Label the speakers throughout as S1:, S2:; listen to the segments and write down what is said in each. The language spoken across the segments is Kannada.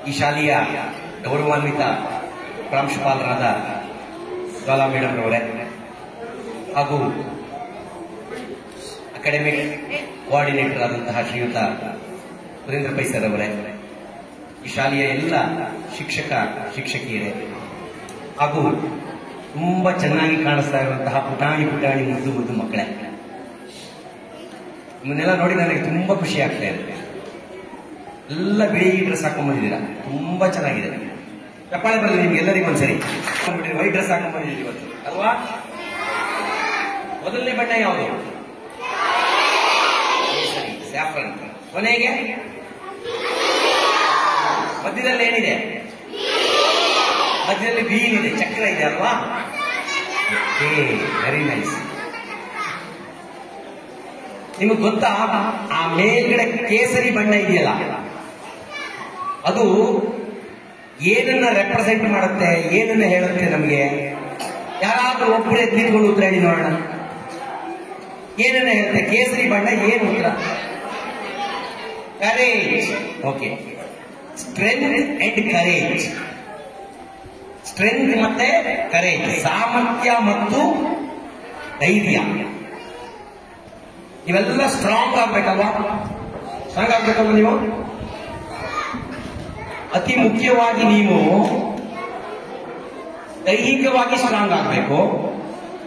S1: ಈ ಶಾಲೆಯ ಗೌರವಾನ್ವಿತ ಪ್ರಾಂಶುಪಾಲರಾದ ಜ್ವಾಲಾ ಮೇಡಮ್ ರವರೇ ಹಾಗೂ ಅಕಾಡೆಮಿಕ್ ಕೋಆರ್ಡಿನೇಟರ್ ಆದಂತಹ ಶ್ರೀಯುತ ಸುರೇಂದ್ರ ಪೈ ಸರ್ ಅವರೇ, ಈ ಶಾಲೆಯ ಎಲ್ಲ ಶಿಕ್ಷಕ ಶಿಕ್ಷಕಿಯರೇ ಹಾಗೂ ತುಂಬಾ ಚೆನ್ನಾಗಿ ಕಾಣಿಸ್ತಾ ಇರುವಂತಹ ಪುಟಾಣಿ ಮುದ್ದು ಮಕ್ಕಳೇ, ನಿಮ್ಮನ್ನೆಲ್ಲ ನೋಡಿ ನನಗೆ ತುಂಬಾ ಖುಷಿ ಆಗ್ತಾ ಇದೆ. ಎಲ್ಲ ಬಿಳಿ ಡ್ರೆಸ್ ಹಾಕೊಂಡ್ಬಂದಿದ್ದೀರಾ, ತುಂಬಾ ಚೆನ್ನಾಗಿದೆ. ಚಪ್ಪಾಳೆ ಬರಲಿ ನಿಮ್ಗೆಲ್ಲರಿಗೂ ಒಂದ್ಸರಿ. ವೈಟ್ ಡ್ರೆಸ್ ಹಾಕೊಂಡ್ಬಂದಿದ್ದೀರಿ ಇವತ್ತು ಅಲ್ವಾ? ಮೊದಲನೇ ಬಣ್ಣ ಯಾವುದು? ಸ್ಯಾಫ್ರನ್. ಕೊನೆಗೆ ಮಧ್ಯದಲ್ಲಿ ಏನಿದೆ? ಮಧ್ಯದಲ್ಲಿ ಬೀನ್ ಇದೆ, ಚಕ್ರ ಇದೆ ಅಲ್ವಾ? Very nice. ನಿಮಗೆ ಗೊತ್ತಾ, ಆ ಮೇಲ್ಗಡೆ ಕೇಸರಿ ಬಣ್ಣ ಇದೆಯಲ್ಲ, ಅದು ಏನನ್ನ ರೆಪ್ರೆಸೆಂಟ್ ಮಾಡುತ್ತೆ, ಏನನ್ನ ಹೇಳುತ್ತೆ ನಮಗೆ? ಯಾರಾದ್ರೂ ಒಬ್ಬರೇ ನಿಂತ್ಕೊಂಡು ಉತ್ತರ ಹೇಳಿ ನೋಡೋಣ. ಏನನ್ನ ಹೇಳುತ್ತೆ ಕೇಸರಿ ಬಣ್ಣ? ಏನು ಉತ್ತರ? Courage. Okay, strength and courage. Strength ಮತ್ತೆ ಕರೇಜ್, ಸಾಮರ್ಥ್ಯ ಮತ್ತು ಧೈರ್ಯ. ಇವೆಲ್ಲ ಸ್ಟ್ರಾಂಗ್ ಆಗ್ಬೇಕಲ್ವಾ? ಸ್ಟ್ರಾಂಗ್ ಆಗ್ಬೇಕಲ್ವ ನೀವು? ಅತಿ ಮುಖ್ಯವಾಗಿ ನೀವು ದೈಹಿಕವಾಗಿ ಸ್ಟ್ರಾಂಗ್ ಆಗ್ಬೇಕು.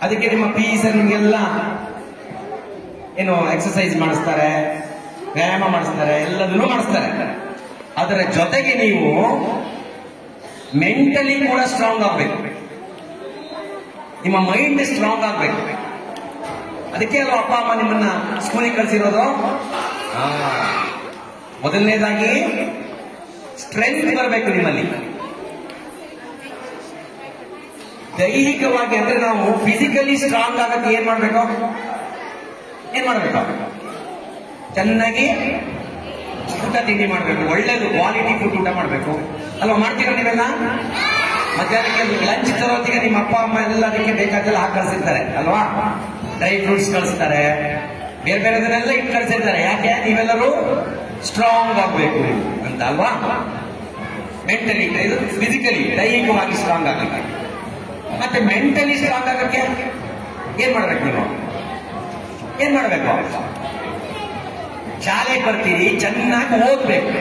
S1: ಅದಕ್ಕೆ ನಿಮ್ಮ PE ಸರ್ ನಿಮ್ಗೆಲ್ಲ ಏನು ಎಕ್ಸರ್ಸೈಸ್ ಮಾಡಿಸ್ತಾರೆ, ವ್ಯಾಯಾಮ ಮಾಡಿಸ್ತಾರೆ, ಎಲ್ಲದನ್ನೂ ಮಾಡಿಸ್ತಾರೆ. ಅದರ ಜೊತೆಗೆ ನೀವು ಮೆಂಟಲಿ ಕೂಡ ಸ್ಟ್ರಾಂಗ್ ಆಗ್ಬೇಕು. ನಿಮ್ಮ ಮೈಂಡ್ ಸ್ಟ್ರಾಂಗ್ ಆಗ್ಬೇಕು. ಅದಕ್ಕೆ ಅಲ್ವಾ ಅಪ್ಪ ಅಮ್ಮ ನಿಮ್ಮನ್ನ ಸ್ಕೂಲಿಗೆ ಕಳಿಸಿರೋದು? ಮೊದಲನೇದಾಗಿ ಸ್ಟ್ರೆಂತ್ ಬರಬೇಕು ನಿಮ್ಮಲ್ಲಿ. ದೈಹಿಕವಾಗಿ ಅಂದ್ರೆ ನಾವು ಫಿಸಿಕಲಿ ಸ್ಟ್ರಾಂಗ್ ಆಗಕ್ಕೆ ಏನ್ ಮಾಡ್ಬೇಕು? ಚೆನ್ನಾಗಿ ಊಟ ತಿಂಡಿ ಮಾಡಬೇಕು, ಒಳ್ಳೇದು ಕ್ವಾಲಿಟಿ ಫುಡ್ ಊಟ ಮಾಡಬೇಕು ಅಲ್ವಾ? ಮಾಡ್ತೀರಾ ನೀವೆಲ್ಲ? ಮಧ್ಯಾಹ್ನಕ್ಕೆ ಲಂಚ್ ತರೋತ್ತಿಗೆ ನಿಮ್ಮ ಅಪ್ಪ ಅಮ್ಮ ಎಲ್ಲ ಅದಕ್ಕೆ ಬೇಕಾದೆಲ್ಲ ಹಾಕಿ ಕಳಿಸಿರ್ತಾರೆ ಅಲ್ವಾ? ಡ್ರೈ ಫ್ರೂಟ್ಸ್ ಕಳಿಸ್ತಾರೆ, ಬೇರೆ ಬೇರೆದನ್ನೆಲ್ಲ ಇಟ್ಟು ಕಳಿಸಿರ್ತಾರೆ. ಯಾಕೆ? ನೀವೆಲ್ಲರೂ ಸ್ಟ್ರಾಂಗ್ ಆಗಬೇಕು ಅಂತ ಅಲ್ವಾ? ಮೆಂಟಲಿ, ಫಿಸಿಕಲಿ ದೈಹಿಕವಾಗಿ ಸ್ಟ್ರಾಂಗ್ ಆಗಕ್ಕೆ. ಮತ್ತೆ ಮೆಂಟಲಿ ಸ್ಟ್ರಾಂಗ್ ಆಗಕ್ಕೆ ಏನ್ ಮಾಡ್ಬೇಕು? ನೀವು ಏನ್ ಮಾಡ್ಬೇಕು? ಶಾಲೆಗೆ ಬರ್ತೀರಿ, ಚೆನ್ನಾಗಿ ಓದ್ಬೇಕು.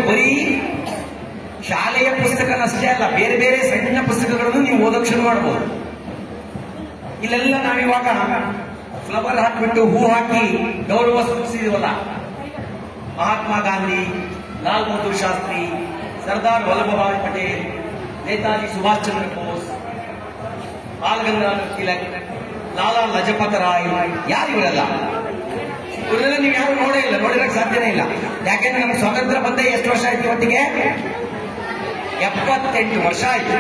S1: ಬರೀ ಶಾಲೆಯ ಪುಸ್ತಕನಷ್ಟೇ ಅಲ್ಲ, ಬೇರೆ ಬೇರೆ ಸಣ್ಣ ಪುಸ್ತಕಗಳನ್ನು ನೀವು ಓದೋಕೆ ಶುರು ಮಾಡಬಹುದು. ಇಲ್ಲೆಲ್ಲ ನಾವಿವಾಗ ಫ್ಲವರ್ ಹಾಕ್ಬಿಟ್ಟು ಹೂ ಹಾಕಿ ಗೌರವ ಸೂಚಿಸಿದೀವಲ್ಲ. ಮಹಾತ್ಮ ಗಾಂಧಿ, ಲಾಲ್ ಬಹದ್ದೂರ್ ಶಾಸ್ತ್ರಿ, ಸರ್ದಾರ್ ವಲ್ಲಭಭಾಯ್ ಪಟೇಲ್, ನೇತಾಜಿ ಸುಭಾಷ್ ಚಂದ್ರ ಬೋಸ್, ಬಾಲ್ ಗಂಗಾಧರ್ ತಿಲಕ್, ಲಾಲಾ ಲಜಪತ್ ರಾಯ್, ಯಾರು ಇವರೆಲ್ಲ? ಇವರೆಲ್ಲ ನೀವು ಯಾರು ನೋಡೇ ಇಲ್ಲ, ನೋಡಿರಕ್ಕೆ ಸಾಧ್ಯನೇ ಇಲ್ಲ. ಯಾಕೆಂದ್ರೆ ನಮ್ಗೆ ಸ್ವಾತಂತ್ರ್ಯ ಬಂದ ಎಷ್ಟು ವರ್ಷ ಆಯ್ತು? ಇವತ್ತಿಗೆ 78 ವರ್ಷ ಆಯ್ತು.